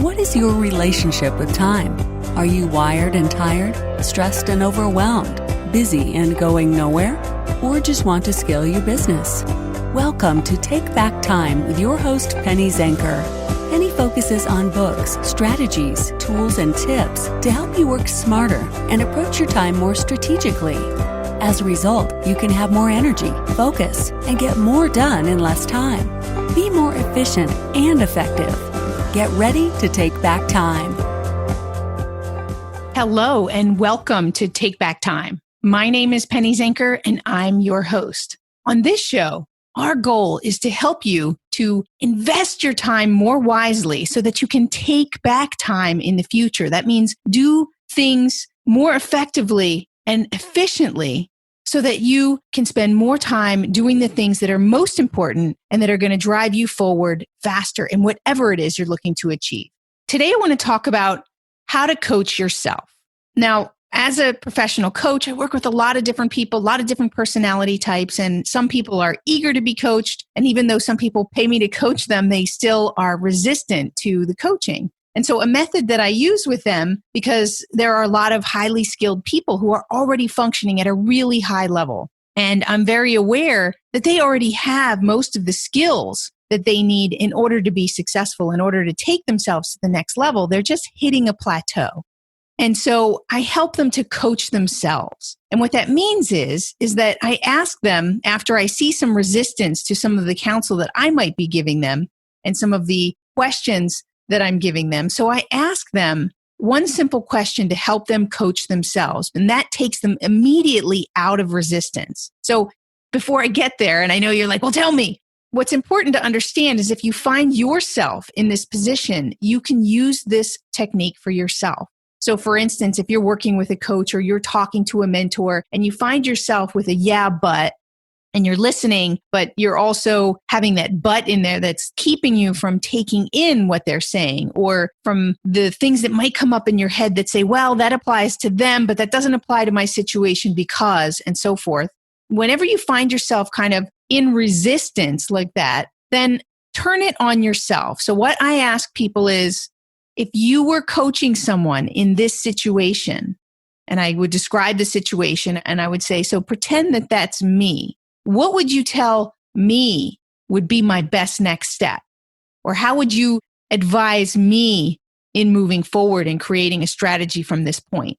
What is your relationship with time? Are you wired and tired, stressed and overwhelmed, busy and going nowhere? Or just want to scale your business? Welcome to Take Back Time with your host, Penny Zenker. Penny focuses on books, strategies, tools, and tips to help you work smarter and approach your time more strategically. As a result, you can have more energy, focus, and get more done in less time. Be more efficient and effective. Get ready to take back time. Hello and welcome to Take Back Time. My name is Penny Zenker and I'm your host. On this show, our goal is to help you to invest your time more wisely so that you can take back time in the future. That means do things more effectively and efficiently so that you can spend more time doing the things that are most important and that are going to drive you forward faster in whatever it is you're looking to achieve. Today, I want to talk about how to coach yourself. Now, as a professional coach, I work with a lot of different people, a lot of different personality types, and some people are eager to be coached. And even though some people pay me to coach them, they still are resistant to the coaching. And so a method that I use with them, because there are a lot of highly skilled people who are already functioning at a really high level. And I'm very aware that they already have most of the skills that they need in order to be successful, in order to take themselves to the next level. They're just hitting a plateau. And so I help them to coach themselves. And what that means is that I ask them, after I see some resistance to some of the counsel that I might be giving them and some of the questions that I'm giving them. So I ask them one simple question to help them coach themselves. And that takes them immediately out of resistance. So before I get there, and I know you're like, well, tell me. What's important to understand is if you find yourself in this position, you can use this technique for yourself. So for instance, if you're working with a coach or you're talking to a mentor and you find yourself with a yeah, but, and you're listening, but you're also having that but in there that's keeping you from taking in what they're saying, or from the things that might come up in your head that say, well, that applies to them, but that doesn't apply to my situation because, and so forth. Whenever you find yourself kind of in resistance like that, then turn it on yourself. So what I ask people is, if you were coaching someone in this situation, and I would describe the situation and I would say, so pretend that that's me. What would you tell me would be my best next step? Or how would you advise me in moving forward and creating a strategy from this point?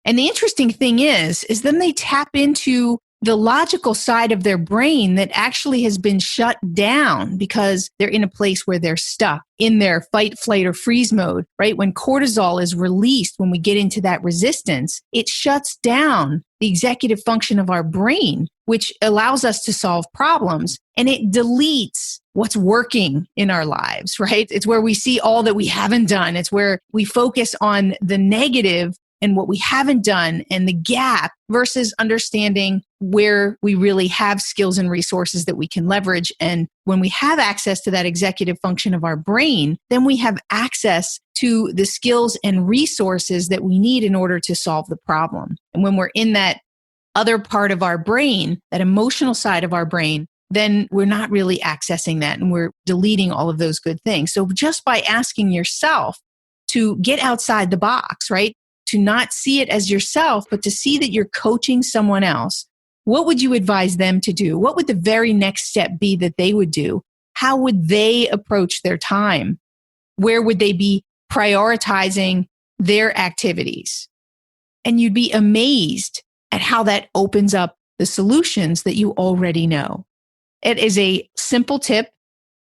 And the interesting thing is then they tap into the logical side of their brain that actually has been shut down because they're in a place where they're stuck in their fight, flight, or freeze mode, right? When cortisol is released, when we get into that resistance, it shuts down the executive function of our brain, which allows us to solve problems. And it deletes what's working in our lives, right? It's where we see all that we haven't done. It's where we focus on the negative and what we haven't done and the gap versus understanding where we really have skills and resources that we can leverage. And when we have access to that executive function of our brain, then we have access to the skills and resources that we need in order to solve the problem. And when we're in that other part of our brain, that emotional side of our brain, then we're not really accessing that and we're deleting all of those good things. So just by asking yourself to get outside the box, right? To not see it as yourself, but to see that you're coaching someone else. What would you advise them to do? What would the very next step be that they would do? How would they approach their time? Where would they be prioritizing their activities? And you'd be amazed at how that opens up the solutions that you already know. It is a simple tip,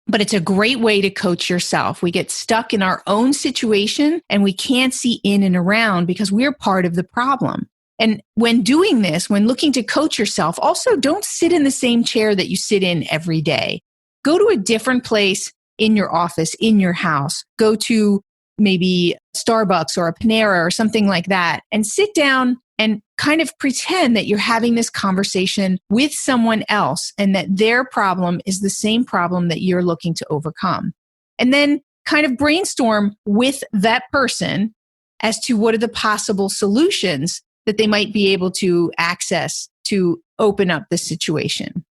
but it's a great way to coach yourself. We get stuck in our own situation and we can't see in and around because we're part of the problem. And when doing this, when looking to coach yourself, also don't sit in the same chair that you sit in every day. Go to a different place in your office, in your house. Go to maybe Starbucks or a Panera or something like that and sit down and kind of pretend that you're having this conversation with someone else and that their problem is the same problem that you're looking to overcome. And then kind of brainstorm with that person as to what are the possible solutions that they might be able to access to open up the situation.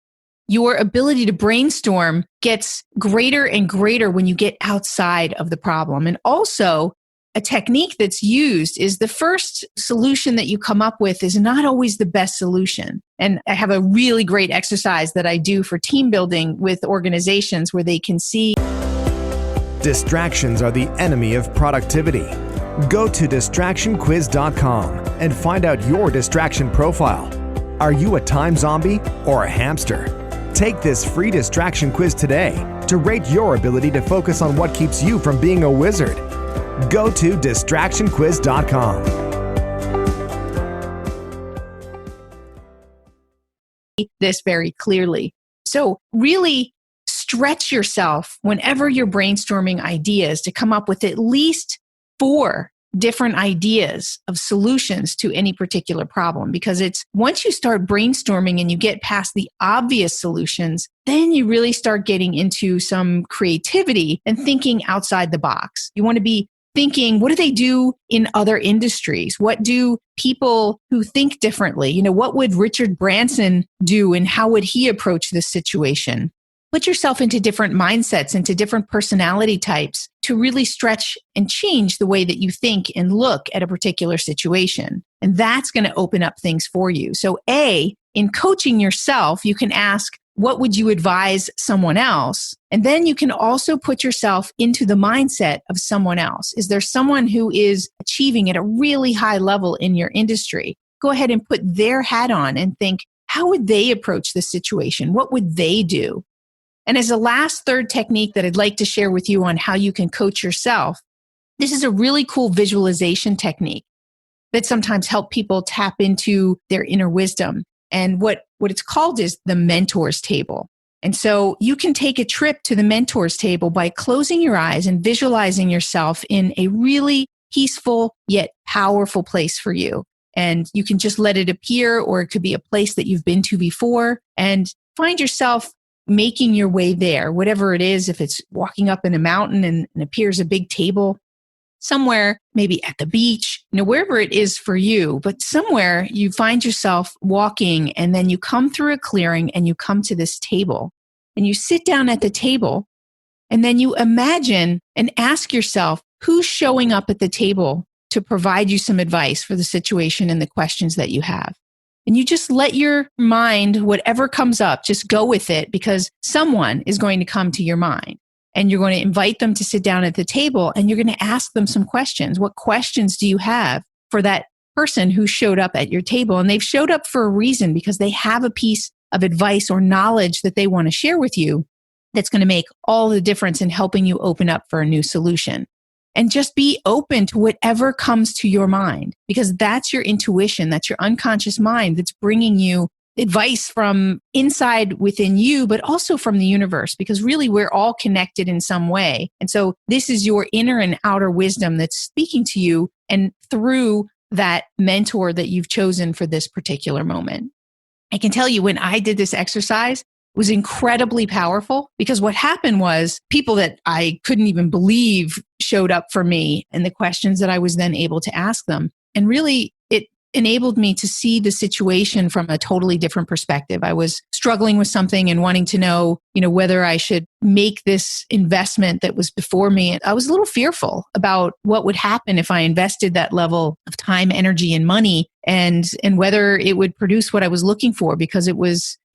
your ability to brainstorm gets greater and greater when you get outside of the problem. And also, a technique that's used is the first solution that you come up with is not always the best solution. And I have a really great exercise that I do for team building with organizations where they can see. Distractions are the enemy of productivity. Go to distractionquiz.com and find out your distraction profile. Are you a time zombie or a hamster? Take this free distraction quiz today to rate your ability to focus on what keeps you from being a wizard. Go to distractionquiz.com. This very clearly. So really stretch yourself whenever you're brainstorming ideas to come up with at least 4 different ideas of solutions to any particular problem. Because it's once you start brainstorming and you get past the obvious solutions, then you really start getting into some creativity and thinking outside the box. You want to be thinking, what do they do in other industries? What do people who think differently? What would Richard Branson do and how would he approach this situation? Put yourself into different mindsets, into different personality types to really stretch and change the way that you think and look at a particular situation. And that's going to open up things for you. So in coaching yourself, you can ask, what would you advise someone else? And then you can also put yourself into the mindset of someone else. Is there someone who is achieving at a really high level in your industry? Go ahead and put their hat on and think, how would they approach this situation? What would they do? And as a last third technique that I'd like to share with you on how you can coach yourself, this is a really cool visualization technique that sometimes help people tap into their inner wisdom. And what it's called is the mentor's table. And so you can take a trip to the mentor's table by closing your eyes and visualizing yourself in a really peaceful yet powerful place for you. And you can just let it appear, or it could be a place that you've been to before, and find yourself making your way there, whatever it is. If it's walking up in a mountain and appears a big table somewhere, maybe at the beach, wherever it is for you, but somewhere you find yourself walking and then you come through a clearing and you come to this table and you sit down at the table and then you imagine and ask yourself, who's showing up at the table to provide you some advice for the situation and the questions that you have. And you just let your mind, whatever comes up, just go with it, because someone is going to come to your mind and you're going to invite them to sit down at the table and you're going to ask them some questions. What questions do you have for that person who showed up at your table? And they've showed up for a reason, because they have a piece of advice or knowledge that they want to share with you that's going to make all the difference in helping you open up for a new solution. And just be open to whatever comes to your mind, because that's your intuition. That's your unconscious mind that's bringing you advice from inside within you, but also from the universe, because really we're all connected in some way. And so this is your inner and outer wisdom that's speaking to you, and through that mentor that you've chosen for this particular moment. I can tell you, when I did this exercise, was incredibly powerful, because what happened was people that I couldn't even believe showed up for me and the questions that I was then able to ask them. And really, it enabled me to see the situation from a totally different perspective. I was struggling with something and wanting to know, whether I should make this investment that was before me. I was a little fearful about what would happen if I invested that level of time, energy, and money, and whether it would produce what I was looking for, because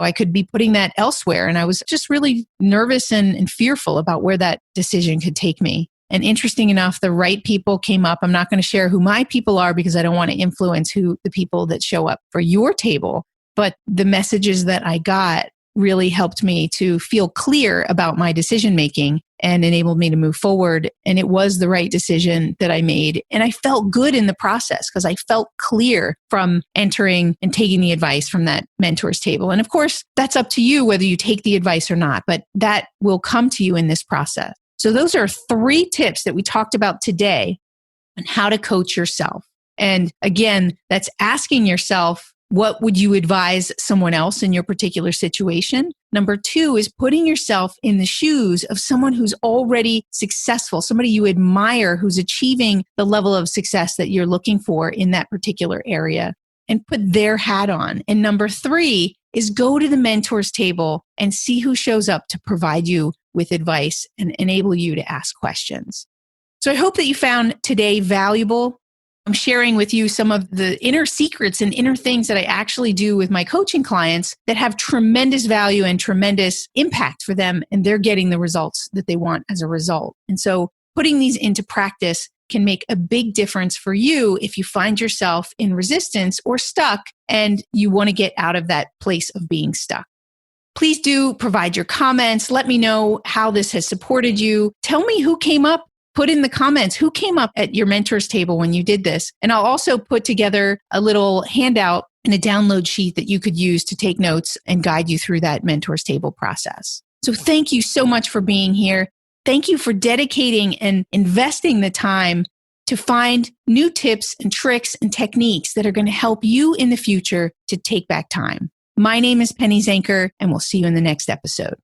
I could be putting that elsewhere. And I was just really nervous and fearful about where that decision could take me. And interesting enough, the right people came up. I'm not going to share who my people are, because I don't want to influence who the people that show up for your table. But the messages that I got really helped me to feel clear about my decision making and enabled me to move forward. And it was the right decision that I made. And I felt good in the process, because I felt clear from entering and taking the advice from that mentor's table. And of course, that's up to you whether you take the advice or not, but that will come to you in this process. So those are 3 tips that we talked about today on how to coach yourself. And again, that's asking yourself, what would you advise someone else in your particular situation? Number 2 is putting yourself in the shoes of someone who's already successful, somebody you admire who's achieving the level of success that you're looking for in that particular area, and put their hat on. And number 3 is go to the mentors table and see who shows up to provide you with advice and enable you to ask questions. So I hope that you found today valuable. I'm sharing with you some of the inner secrets and inner things that I actually do with my coaching clients that have tremendous value and tremendous impact for them, and they're getting the results that they want as a result. And so putting these into practice can make a big difference for you if you find yourself in resistance or stuck and you want to get out of that place of being stuck. Please do provide your comments. Let me know how this has supported you. Tell me who came up. Put in the comments who came up at your mentors table when you did this. And I'll also put together a little handout and a download sheet that you could use to take notes and guide you through that mentors table process. So thank you so much for being here. Thank you for dedicating and investing the time to find new tips and tricks and techniques that are going to help you in the future to take back time. My name is Penny Zanker, and we'll see you in the next episode.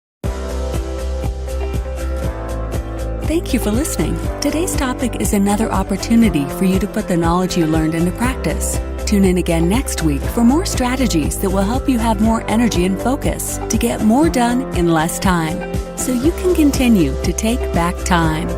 Thank you for listening. Today's topic is another opportunity for you to put the knowledge you learned into practice. Tune in again next week for more strategies that will help you have more energy and focus to get more done in less time, so you can continue to take back time.